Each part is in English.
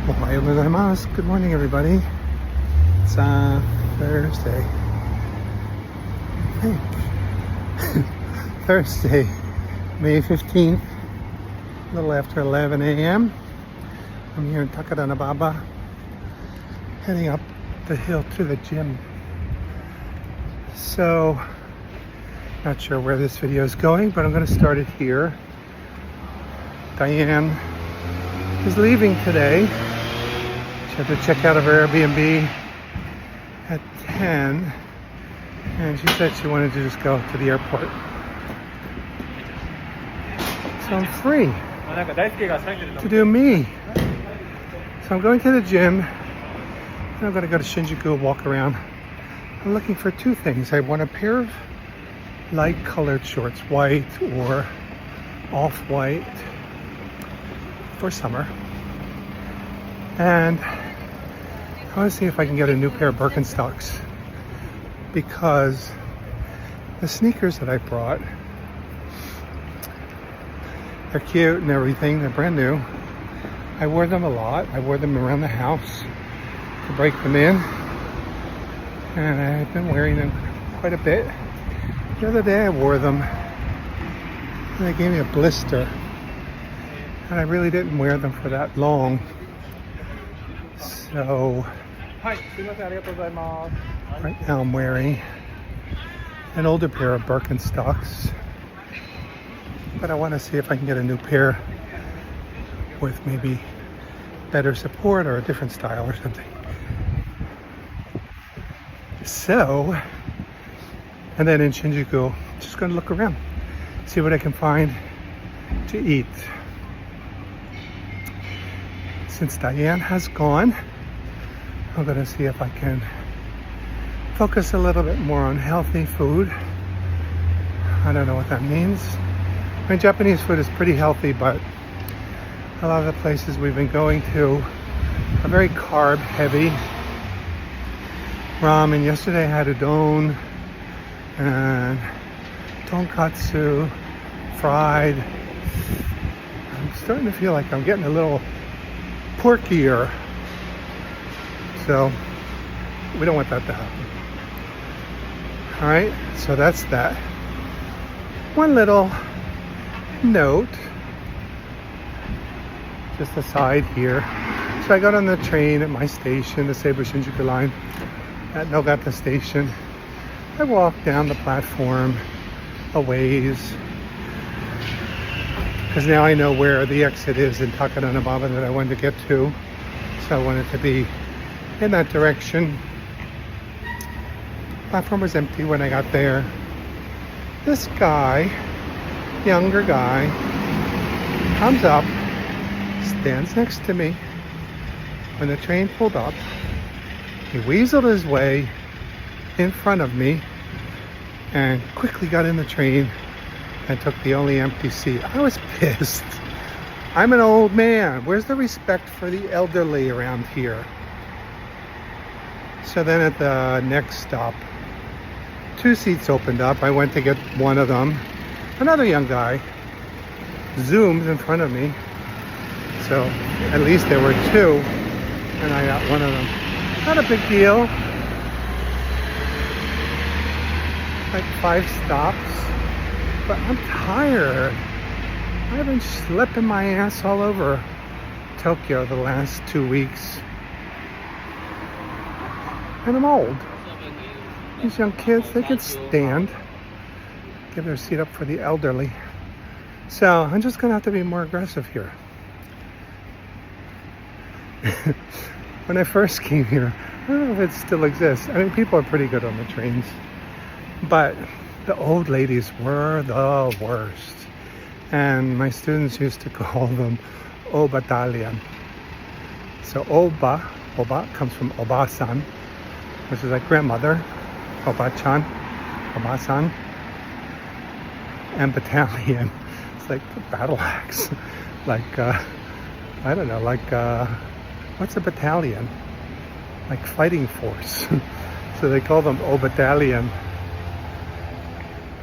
Ohayou gozaimasu. Good morning, everybody. It's Thursday. I think. Thursday, May 15th, a little after 11 a.m. I'm here in Takadanobaba, heading up the hill to the gym. So, not sure where this video is going, but I'm going to start it here. Diane is leaving today. She had to check out of her Airbnb at 10, and she said she wanted to just go to the airport. So I'm free to do me. So I'm going to the gym, and I'm going to go to Shinjuku and walk around. I'm looking for two things. I want a pair of light colored shorts, white or off-white for summer. And I want to see if I can get a new pair of Birkenstocks, because the sneakers that I brought, they're cute and everything. They're brand new. I wore them a lot. I wore them around the house to break them in. And I've been wearing them quite a bit. The other day I wore them and they gave me a blister. And I really didn't wear them for that long. So right now I'm wearing an older pair of Birkenstocks. But I want to see if I can get a new pair with maybe better support or a different style or something. So, and then in Shinjuku, just going to look around, see what I can find to eat. Since Diane has gone, I'm going to see if I can focus a little bit more on healthy food. I don't know what that means. My Japanese food is pretty healthy, but a lot of the places we've been going to are very carb heavy. Ramen. Yesterday I had udon and tonkatsu, fried. I'm starting to feel like I'm getting a little porkier. So we don't want that to happen. All right, so that's that. One little note, just aside here. So I got on the train at my station, the Seibu Shinjuku line, at Nogata Station. I walked down the platform a ways, because now I know where the exit is in Takadanobaba that I wanted to get to. So I wanted to be in that direction. Platform was empty when I got there. This guy, younger guy, comes up, stands next to me. When the train pulled up, he weaseled his way in front of me and quickly got in the train and took the only empty seat. I was pissed. I'm an old man. Where's the respect for the elderly around here? So then at the next stop, two seats opened up. I went to get one of them. Another young guy zoomed in front of me. So at least there were two, and I got one of them. Not a big deal. Like 5 stops. But I'm tired. I've been schlepping my ass all over Tokyo the last 2 weeks. And I'm old. These young kids, they can stand. Give their seat up for the elderly. So I'm just gonna have to be more aggressive here. When I first came here, I don't know if it still exists. I mean, people are pretty good on the trains, but the old ladies were the worst. And my students used to call them O-battalion. So Oba comes from Oba-san, which is like grandmother, Oba-chan, Oba-san, and battalion. It's like the battle axe. Like, I don't know, like, what's a battalion? Like fighting force. So they call them O-battalion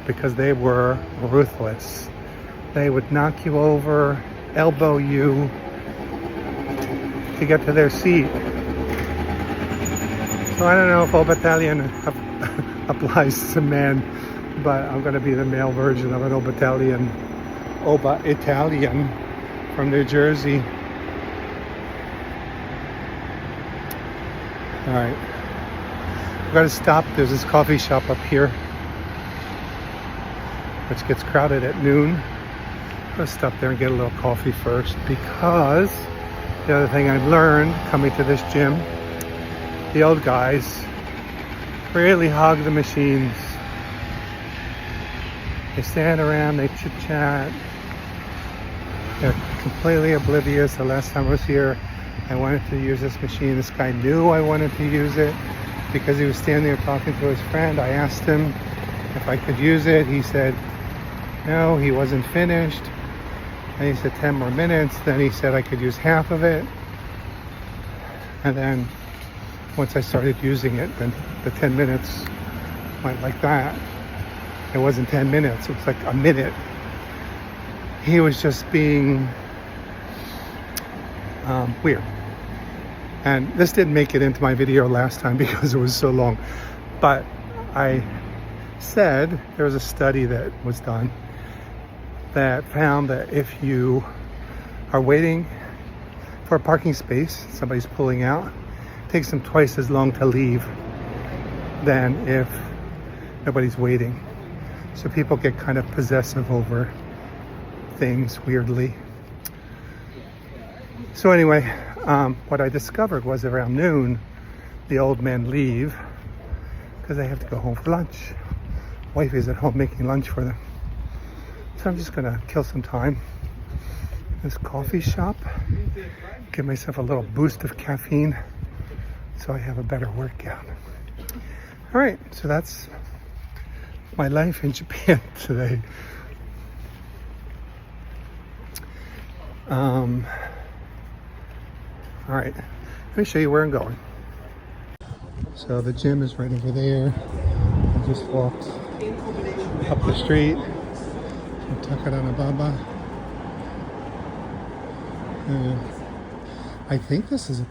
because they were ruthless. They would knock you over, elbow you to get to their seat. So I don't know if Old Battalion applies to men, but I'm going to be the male version of an Old Battalion, Oba Italian from New Jersey. All right, I've got to stop. There's this coffee shop up here, which gets crowded at noon. I'm going to stop there and get a little coffee first, because the other thing I've learned coming to this gym, the old guys really hog the machines. They stand around, they chit chat. They're completely oblivious. The last time I was here, I wanted to use this machine. This guy knew I wanted to use it because he was standing there talking to his friend. I asked him if I could use it. He said no, he wasn't finished. And he said 10 more minutes. Then he said I could use half of it. And then once I started using it, then the 10 minutes went like that. It wasn't 10 minutes, it was like a minute. He was just being weird. And this didn't make it into my video last time because it was so long. But I said there was a study that was done that found that if you are waiting for a parking space, somebody's pulling out, it takes them twice as long to leave than if nobody's waiting. So people get kind of possessive over things weirdly. So anyway, what I discovered was around noon, the old men leave because they have to go home for lunch. Wife is at home making lunch for them. So I'm just gonna kill some time in this coffee shop, give myself a little boost of caffeine so I have a better workout. All right, so that's my life in Japan today. All right, let me show you where I'm going. So the gym is right over there. I just walked up the street from Takadanobaba. I think this is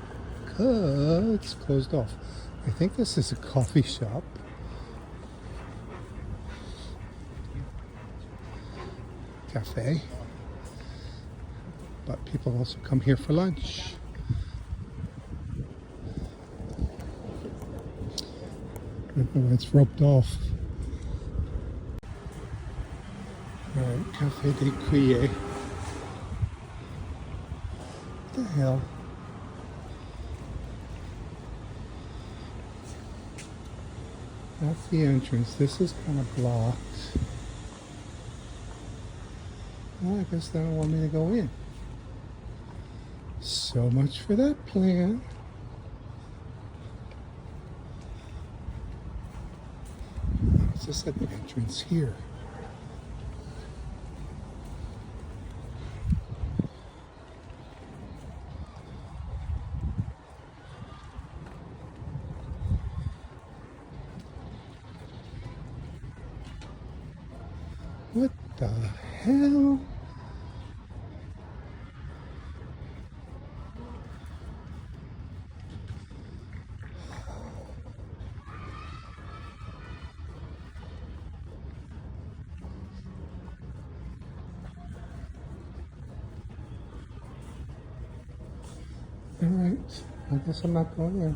it's closed off. I think this is a coffee shop. Cafe. But people also come here for lunch. It's roped off. Alright, Cafe de Cuille. What the hell? That's the entrance. This is kind of blocked. Well, I guess they don't want me to go in. So much for that plan. It's just at the entrance here. What the hell? All right, I guess I'm not going there.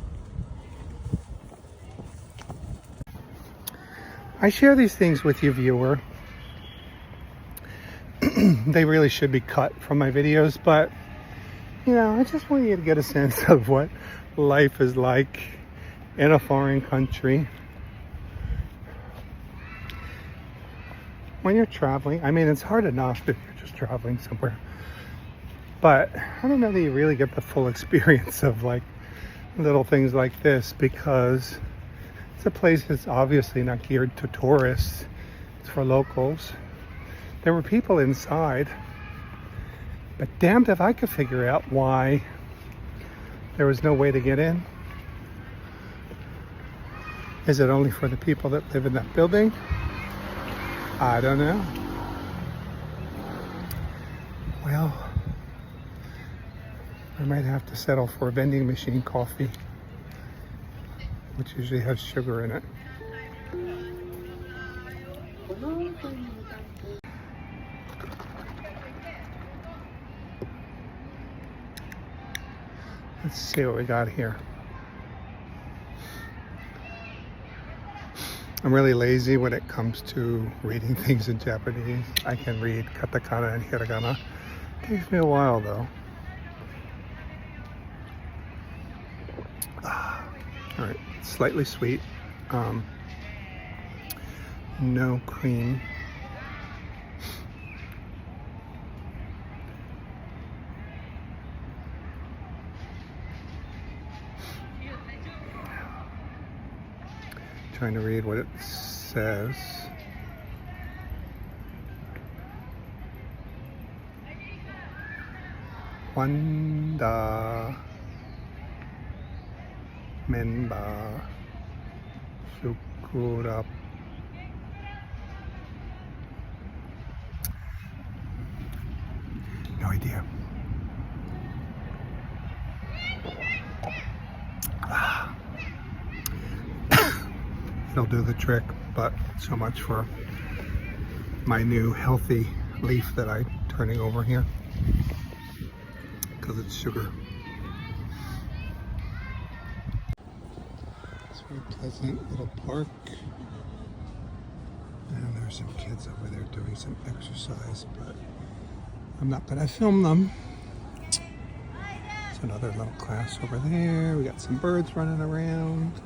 I share these things with you, viewer. They really should be cut from my videos, but you know, I just want you to get a sense of what life is like in a foreign country when you're traveling. I mean, it's hard enough if you're just traveling somewhere, but I don't know that you really get the full experience of like little things like this, because it's a place that's obviously not geared to tourists. It's for locals. There were people inside, but damned if I could figure out why there was no way to get in. Is it only for the people that live in that building? I don't know. Well, I might have to settle for a vending machine coffee, which usually has sugar in it. Let's see what we got here. I'm really lazy when it comes to reading things in Japanese. I can read katakana and hiragana. It takes me a while though. All right, slightly sweet. No cream. Trying to read what it says. Wanda Menba Sukura. No idea. It'll do the trick, but so much for my new healthy leaf that I'm turning over here because it's sugar. It's a very pleasant little park, and there's some kids over there doing some exercise, but I'm not gonna film them. There's another little class over there. We got some birds running around.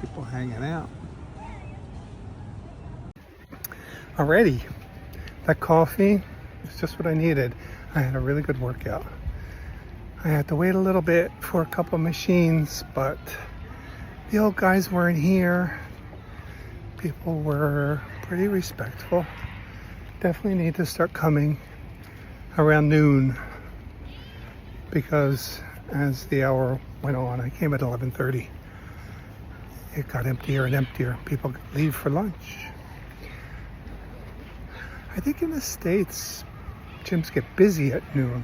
People hanging out. Alrighty, that coffee is just what I needed. I had a really good workout. I had to wait a little bit for a couple machines, but the old guys weren't here. People were pretty respectful. Definitely need to start coming around noon because as the hour went on, I came at 11:30. It got emptier and emptier. People leave for lunch. I think in the States, gyms get busy at noon.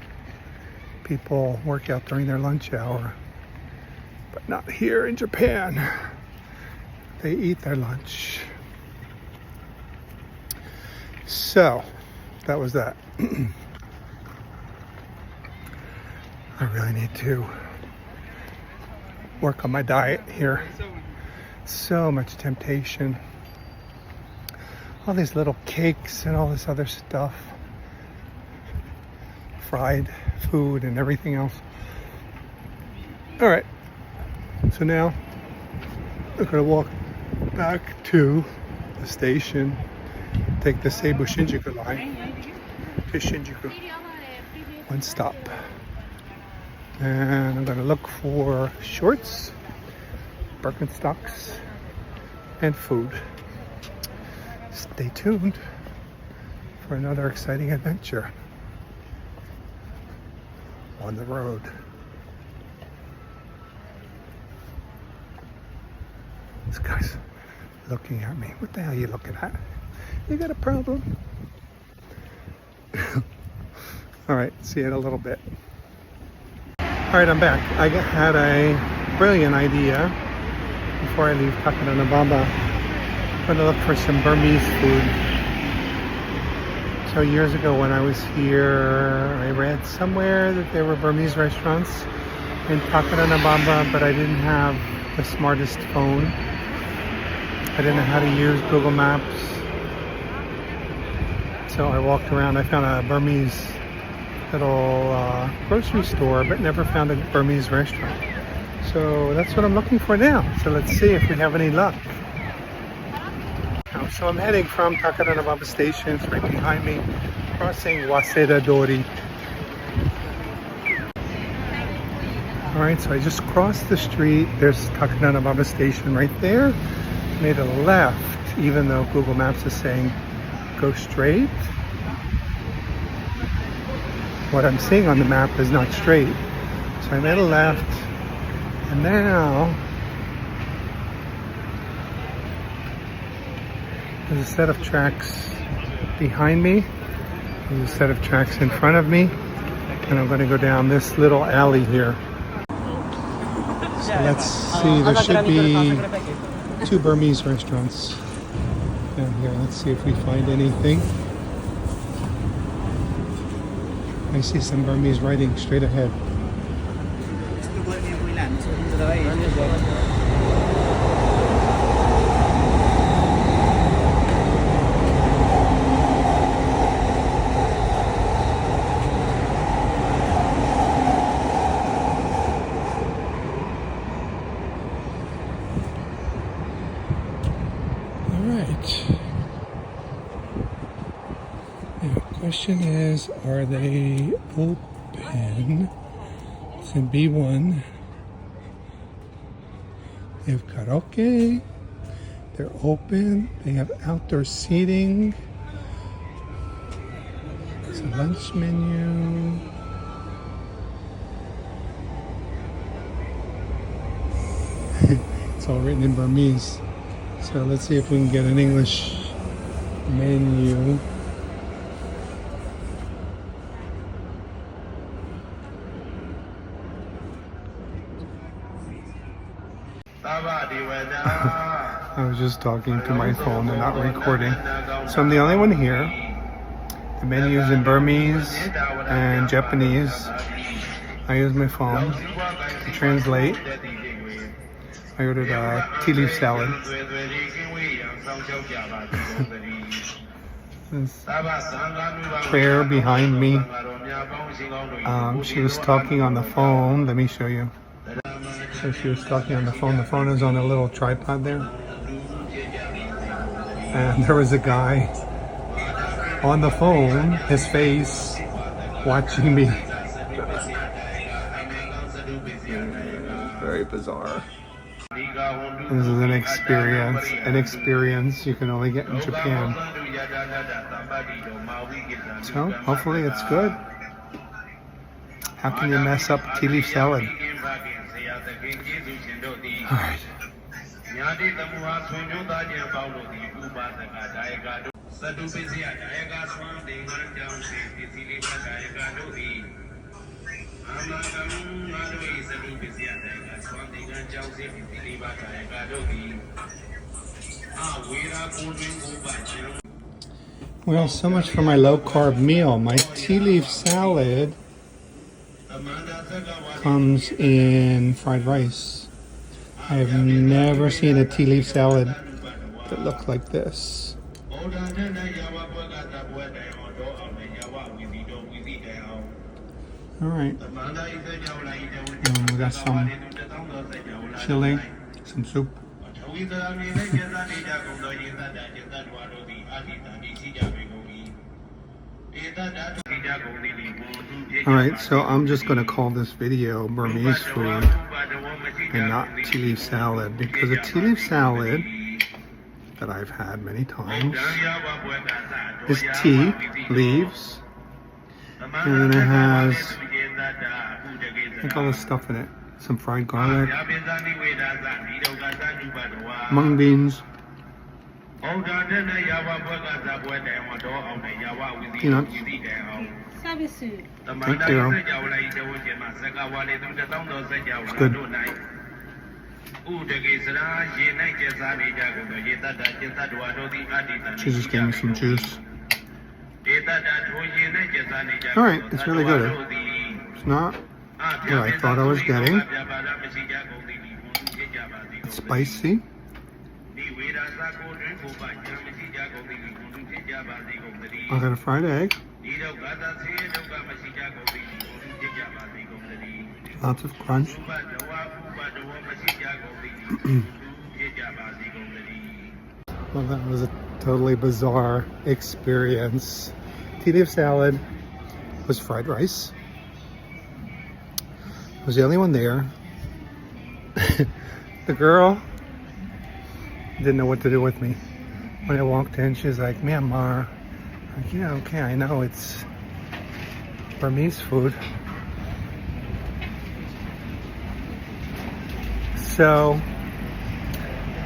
People work out during their lunch hour, but not here in Japan. They eat their lunch. So, that was that. I really need to work on my diet here. So much temptation. All these little cakes and all this other stuff. Fried food and everything else. All right. So now we're going to walk back to the station. Take the Seibu Shinjuku line to Shinjuku. One stop. And I'm going to look for shorts, Birkenstocks, and food. Stay tuned for another exciting adventure on the road. This guy's looking at me. What the hell are you looking at? You got a problem? All right, see you in a little bit. All right, I'm back. I had a brilliant idea before I leave Takadanobaba. I'm going to look for some Burmese food. So years ago when I was here, I read somewhere that there were Burmese restaurants in Takadanobaba, but I didn't have the smartest phone. I didn't know how to use Google Maps. So I walked around. I found a Burmese little grocery store, but never found a Burmese restaurant. So that's what I'm looking for now. So let's see if we have any luck. So I'm heading from Takadanobaba Station. It's right behind me, crossing Waseda Dori. All right, so I just crossed the street. There's Takadanobaba Station right there. Made a left, even though Google Maps is saying go straight. What I'm seeing on the map is not straight. So I made a left, and now there's a set of tracks behind me. There's a set of tracks in front of me. And I'm going to go down this little alley here. So let's see, there should be 2 Burmese restaurants down here. Let's see if we find anything. I see some Burmese writing straight ahead. Now, question is, are they open? It's in B1. They have karaoke. They're open. They have outdoor seating. It's a lunch menu. It's all written in Burmese. So let's see if we can get an English menu. I was just talking to my phone and not recording. So I'm the only one here. The menu is in Burmese and Japanese. I use my phone to translate. I ordered a tea leaf salad. This prayer behind me. She was talking on the phone. Let me show you. So she was talking on the phone. The phone is on a little tripod there. And there was a guy on the phone, his face, watching me. Very bizarre. This is an experience you can only get in Japan. So hopefully it's good. How can you mess up tea leaf salad? All right. Well, so much for my low-carb meal. My tea leaf salad comes in fried rice. I have never seen a tea leaf salad that looked like this. All right. We got some chili, some soup. Alright, so I'm just going to call this video Burmese food and not tea leaf salad, because a tea leaf salad that I've had many times is tea leaves, and then it has like all this stuff in it. Some fried garlic, mung beans, peanuts. Thank you. It's good. She just gave me some juice. Alright, it's really good. It's not what I thought I was getting. It's spicy. I got a fried egg. Lots of crunch. Well, that was a totally bizarre experience. Tea leaf salad was fried rice. I was the only one there. The girl didn't know what to do with me. When I walked in, she was like, Myanmar. I'm like, yeah, okay, I know it's Burmese food. So,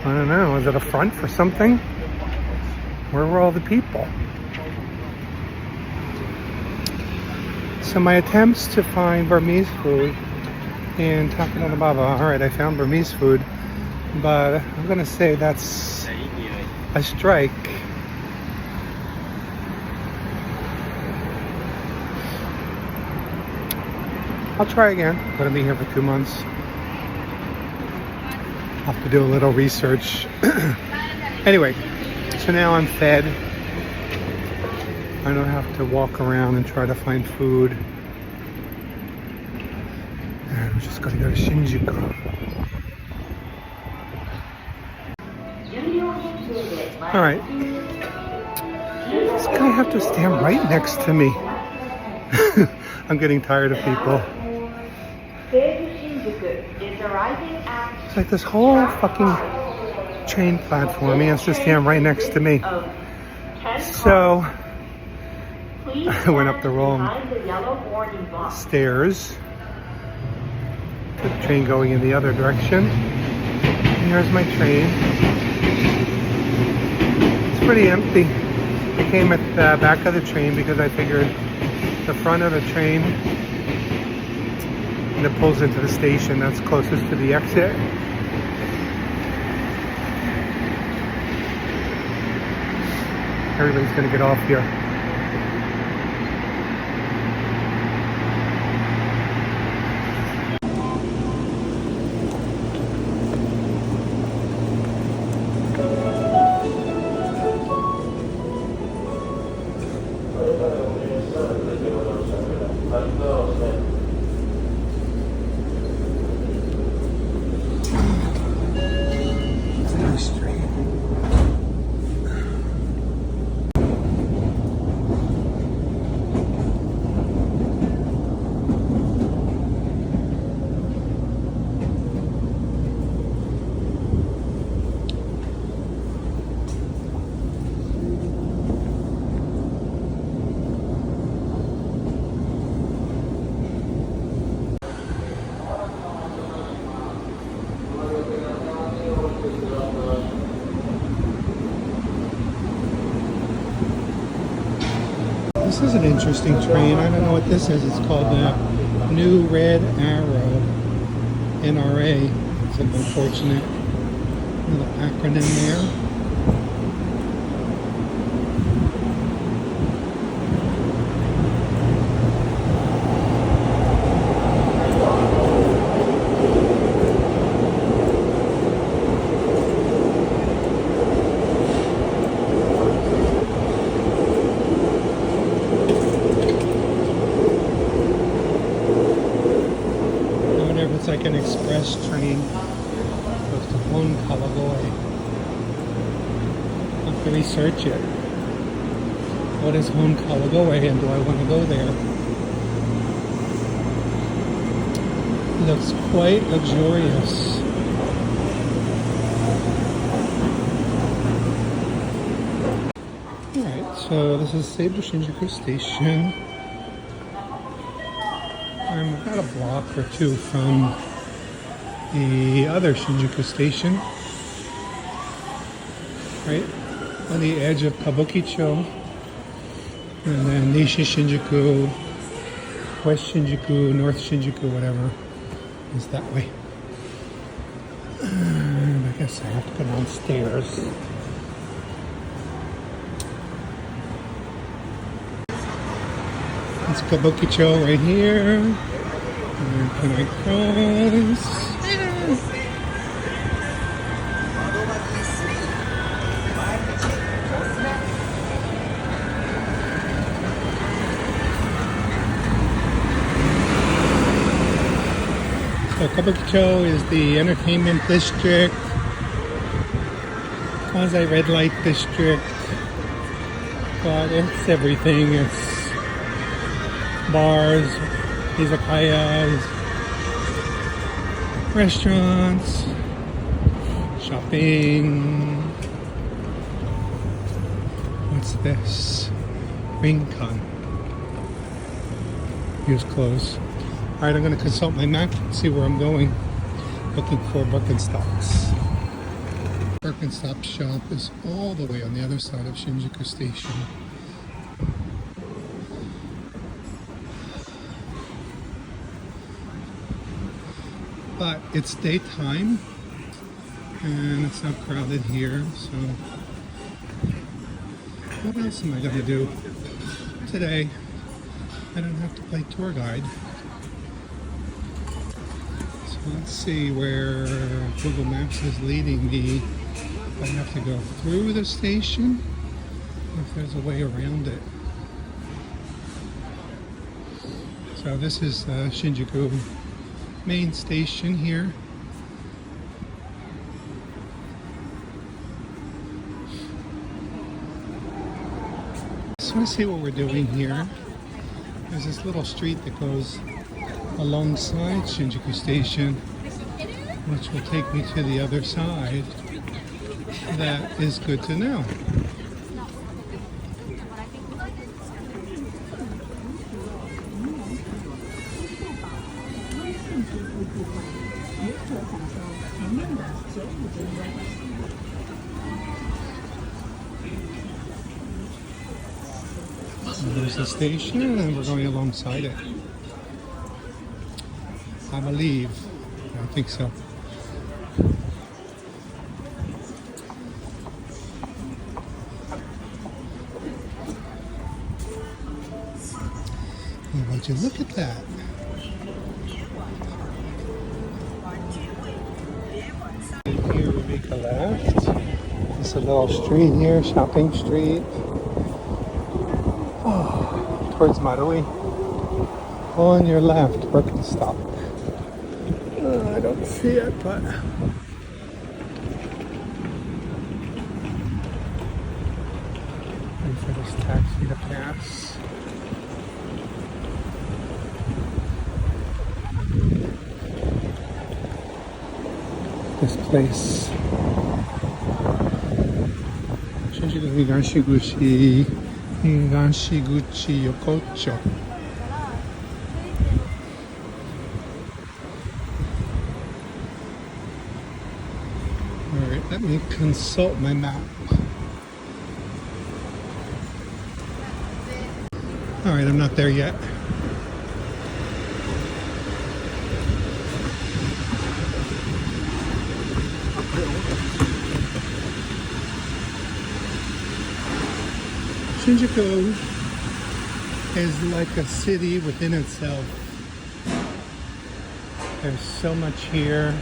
I don't know, is it a front for something? Where were all the people? So my attempts to find Burmese food in Takadanobaba. Alright, I found Burmese food, but I'm gonna say that's a strike. I'll try again. I'm gonna be here for 2 months. I'll have to do a little research. Anyway, so now I'm fed. I don't have to walk around and try to find food. And I'm just gonna go to Shinjuku. Alright. This guy have to stand right next to me. I'm getting tired of people. It's like this whole fucking train platform. He has to stand right next to me. So I went up the wrong stairs. The train going in the other direction. And here's my train. It's pretty empty. I came at the back of the train because I figured the front of the train that pulls into the station, that's closest to the exit. Everybody's gonna get off here. This is an interesting train. I don't know what this is. It's called the New Red Arrow, NRA. It's unfortunate. Little acronym there. It's like an express train. Goes to Kalagoy. I have to research it. What is Kalagoy and do I want to go there? It looks quite luxurious. Alright, so this is Seibu Shinjuku Station. I'm about a block or two from the other Shinjuku station, right on the edge of Kabukicho, and then Nishi Shinjuku, West Shinjuku, North Shinjuku, whatever is that way. And I guess I have to go downstairs. It's Kabukicho right here. Where can I cross? So Kabukicho is the entertainment district, quasi red light district, but it's everything. It's bars, izakayas, restaurants, shopping. What's this? Ringcon. Here's clothes. Alright, I'm going to consult my map and see where I'm going. Looking for Birkenstocks. Birkenstock shop is all the way on the other side of Shinjuku Station. but it's daytime and it's not crowded here, so what else am I going to do today? I don't have to play tour guide. So let's see where Google Maps is leading me. I have to go through the station, or if there's a way around it. So this is Shinjuku main station here. So let's see what we're doing here. There's this little street that goes alongside Shinjuku Station, which will take me to the other side. That is good to know. There's the station, and we're going alongside it. I believe. I think so. Oh, would you look at that? Here we make a left. There's a little street here, shopping street. Oh, towards Marui. On your left, Birkenstock. I don't see it, but wait for this taxi to pass. This place. Shinjuku Higashiguchi Yokocho. Alright, let me consult my map. Alright, I'm not there yet. Shinjuku is like a city within itself. There's so much here.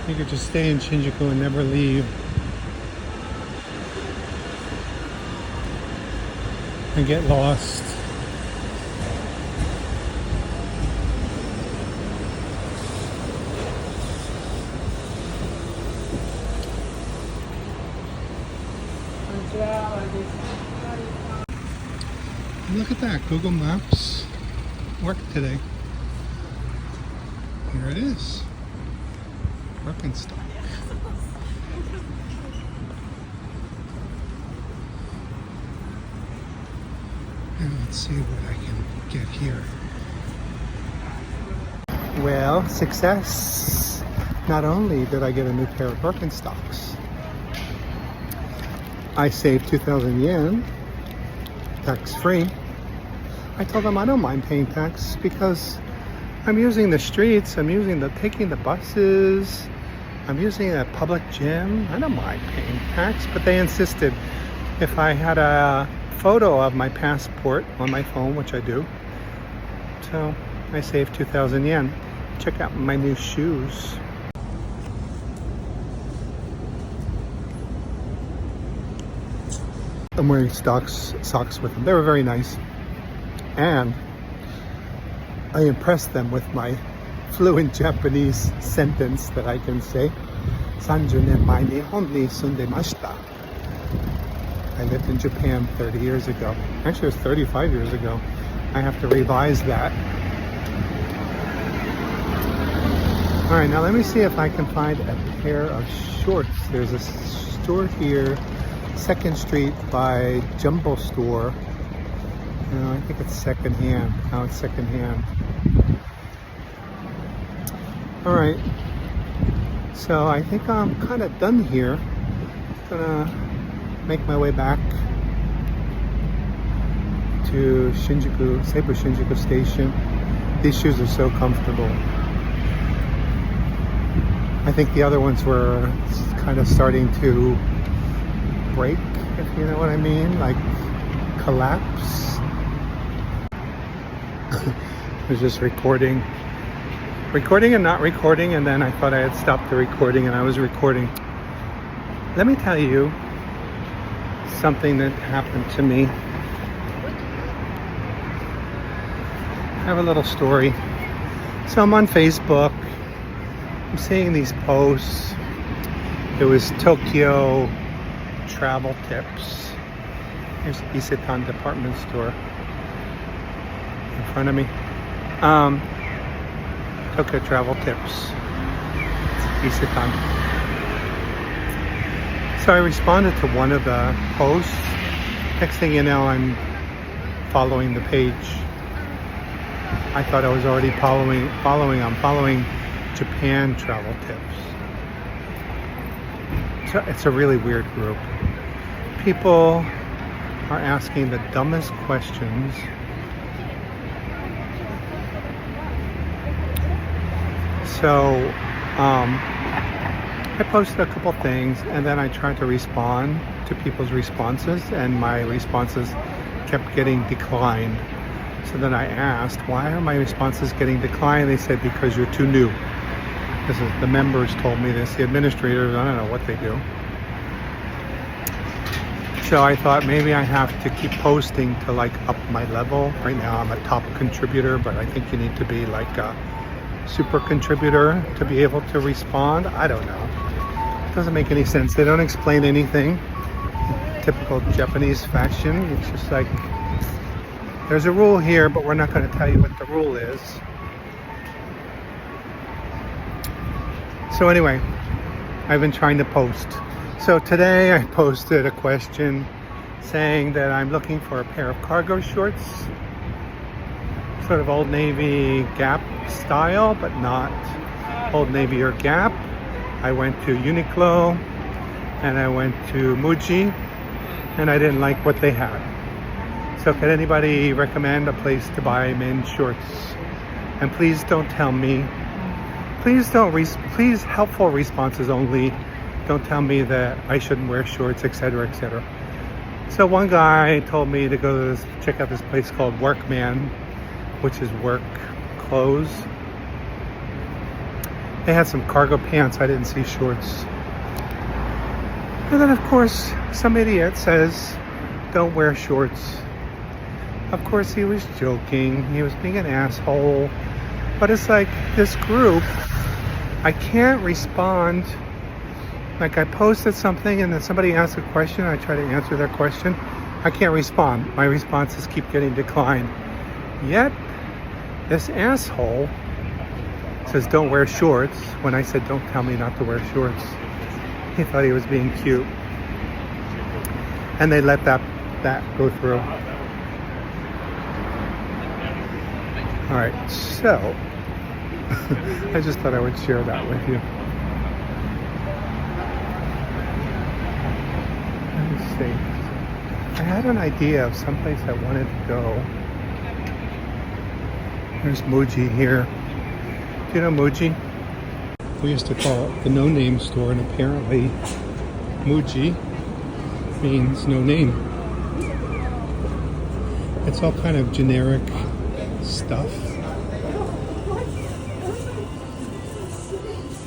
You could just stay in Shinjuku and never leave. And get lost. Look at that, Google Maps worked today. Here it is, Birkenstock. And let's see what I can get here. Well, success. Not only did I get a new pair of Birkenstocks, I saved 2,000 yen, tax-free. I told them I don't mind paying tax because I'm using the streets, taking the buses, I'm using a public gym. I don't mind paying tax, but they insisted if I had a photo of my passport on my phone, which I do. So I saved 2,000 yen. Check out my new shoes. I'm wearing socks with them. They were very nice. And I impressed them with my fluent Japanese sentence that I can say. 30年前に日本に住んでました. I lived in Japan 30 years ago. Actually, it was 35 years ago. I have to revise that. All right, now let me see if I can find a pair of shorts. There's a store here, 2nd Street by Jumbo Store. No, I think it's secondhand. Now it's secondhand. All right. So I think I'm kind of done here. Gonna make my way back to Seibu Shinjuku Station. These shoes are so comfortable. I think the other ones were kind of starting to break, if you know what I mean, like collapse. I was just recording and not recording, and then I thought I had stopped the recording and I was recording. Let me tell you something that happened to me. I have a little story. So I'm on Facebook. I'm seeing these posts. It was Tokyo travel tips. Here's Isetan department store in front of me. Tokyo travel tips. Isetan. So I responded to one of the posts. Next thing you know, I'm following the page. I thought I was already following. I'm following Japan travel tips. So it's a really weird group. People are asking the dumbest questions. So I posted a couple things and then I tried to respond to people's responses, and my responses kept getting declined. So then I asked, why are my responses getting declined? They said, because you're too new. This is, the members told me this. The administrators, I don't know what they do. So I thought maybe I have to keep posting to like up my level. Right now I'm a top contributor, but I think you need to be like a super contributor to be able to respond. I don't know. It doesn't make any sense. They don't explain anything. Typical Japanese fashion. It's just like, there's a rule here, but we're not going to tell you what the rule is. So anyway, I've been trying to post. So today I posted a question saying that I'm looking for a pair of cargo shorts. Sort of Old Navy Gap style, but not Old Navy or Gap. I went to Uniqlo and I went to Muji and I didn't like what they had. So could anybody recommend a place to buy men's shorts? And please don't tell me, please helpful responses only. Don't tell me that I shouldn't wear shorts, etc., etc. So one guy told me to go to this, check out this place called Workman, which is work clothes. They had some cargo pants. I didn't see shorts. And then of course, some idiot says, don't wear shorts. Of course he was joking. He was being an asshole. But it's like this group, I can't respond. Like I posted something and then somebody asked a question. I try to answer their question. I can't respond. My responses keep getting declined. Yet, this asshole says don't wear shorts when I said don't tell me not to wear shorts. He thought he was being cute. And they let that go through. Alright, so I just thought I would share that with you. Let me see. I had an idea of someplace I wanted to go. There's Muji here. Do you know Muji? We used to call it the no-name store, and apparently Muji means no name. It's all kind of generic stuff.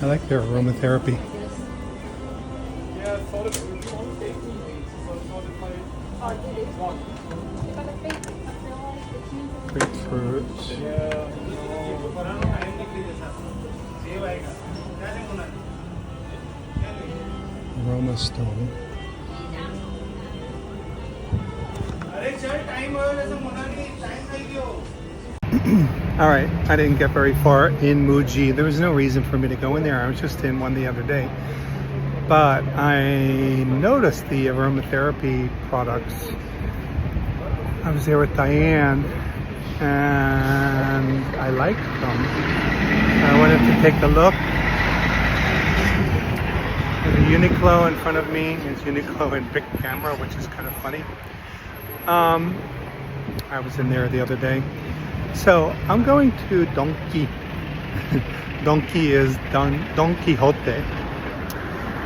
I like their aromatherapy. Grapefruit. Aroma stone. Alright, I didn't get very far in Muji. There was no reason for me to go in there. I was just in one the other day. But I noticed the aromatherapy products. I was there with Diane and I liked them. I wanted to take a look. There's a Uniqlo in front of me. It's Uniqlo in big camera, which is kind of funny. I was in there the other day. So I'm going to Donki. Donkey is Don Quixote,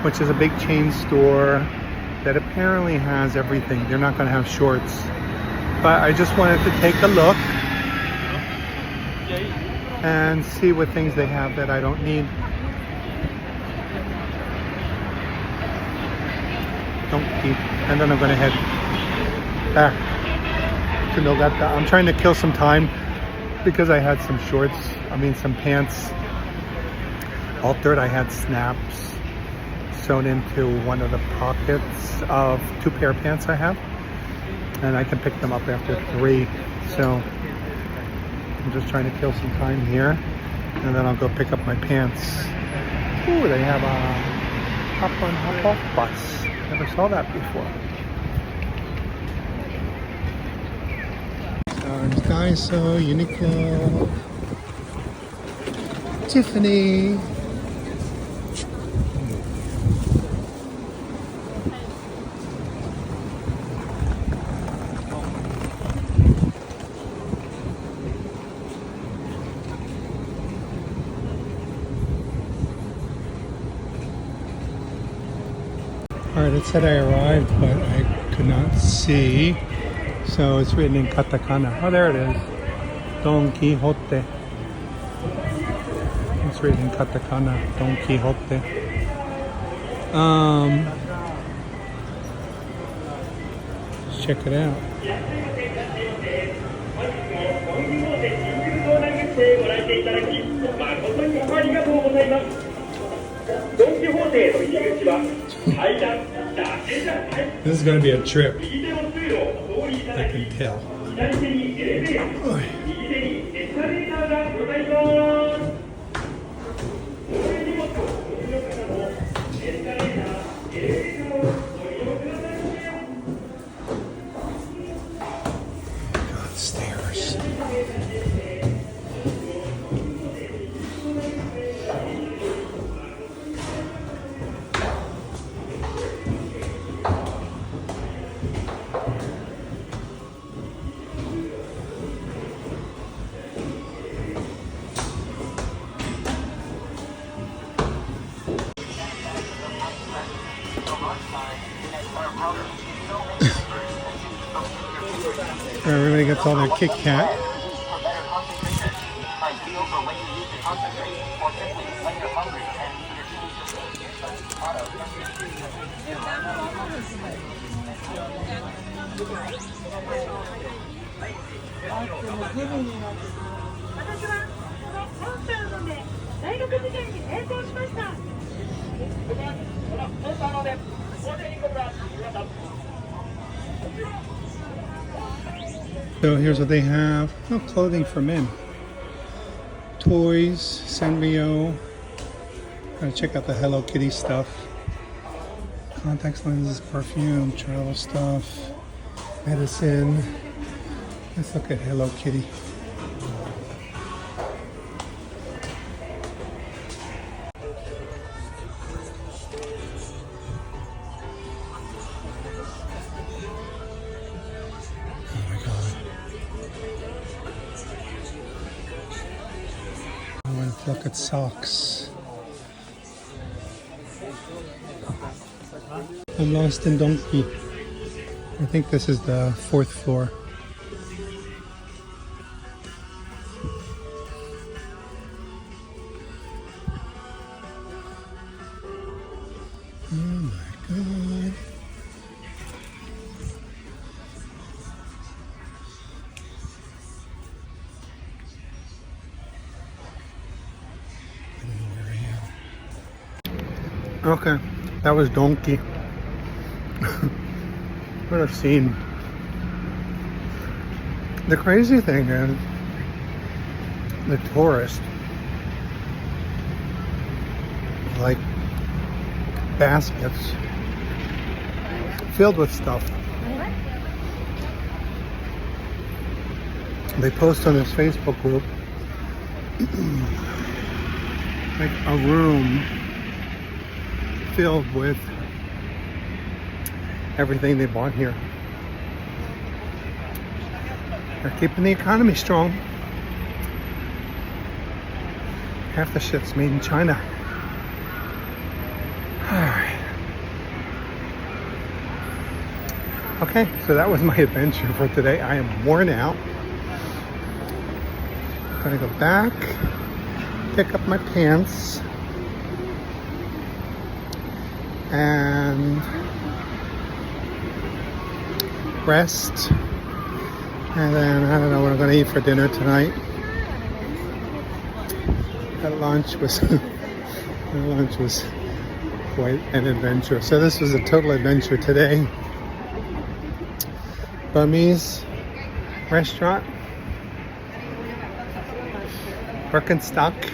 which is a big chain store that apparently has everything. They're not going to have shorts. But I just wanted to take a look and see what things they have that I don't need. Donkey. And then I'm going to head back to Nogata. I'm trying to kill some time because I had some shorts, some pants altered. I had snaps sewn into one of the pockets of 2 pair of pants I have, and I can pick them up after 3. So I'm just trying to kill some time here, and then I'll go pick up my pants. Ooh, they have a hop on hop off bus. Never saw that before. So Daiso, Uniqlo, Tiffany. Alright, it said I arrived, but I could not see. So it's written in katakana. Oh, there it is. Don Quixote. It's written in katakana. Don Quixote. Let's check it out. This is going to be a trip. I can tell. God, stairs. Everybody gets all their Kit Kat. So here's what they have. Oh, clothing for men. Toys, Sanrio. Gotta check out the Hello Kitty stuff. Contacts, lenses, perfume, travel stuff, medicine. Let's look at Hello Kitty. Look at socks. I'm lost in Donkey. I think this is the 4th floor. Oh my God. Okay, that was Donkey. What a scene. The crazy thing is, the tourists like baskets filled with stuff. They post on this Facebook group like a room filled with everything they bought here. They're keeping the economy strong. Half the shit's made in China. Alright. Okay, so that was my adventure for today. I am worn out. Gonna go back, pick up my pants, and rest. And then I don't know what I'm gonna eat for dinner tonight. That lunch was quite an adventure. So this was a total adventure today. Burmese restaurant, Birkenstocks,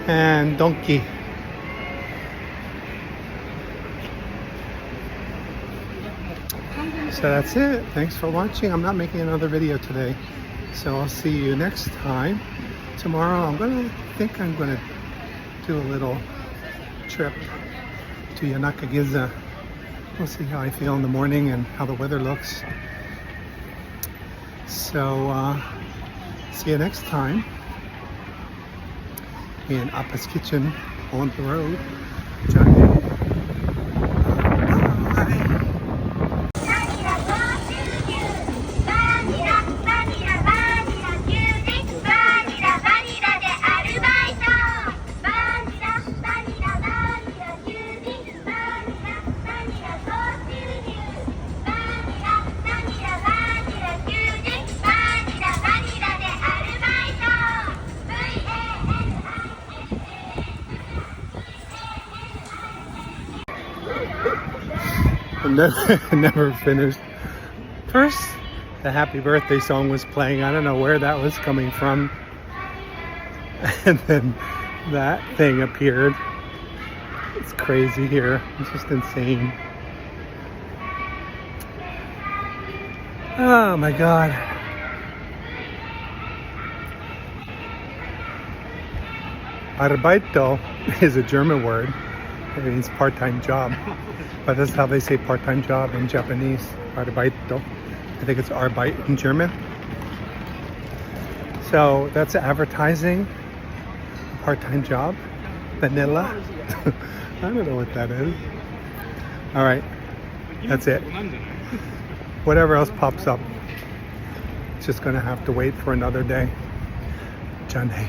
and donkey. So that's it. Thanks for watching. I'm not making another video today, so I'll see you next time. Tomorrow I'm gonna do a little trip to Yanakagiza. We'll see how I feel in the morning and how the weather looks. So see you next time in Appa's Kitchen on the road. Johnny. Never finished. First, the happy birthday song was playing. I don't know where that was coming from. And then that thing appeared. It's crazy here. It's just insane. Oh my God. Arbeito is a German word. It means part-time job. But that's how they say part-time job in Japanese. Arbeito. I think it's Arbeit in German. So that's advertising. Part-time job. Vanilla. I don't know what that is. Alright. That's it. Whatever else pops up, it's just gonna have to wait for another day. Johnny.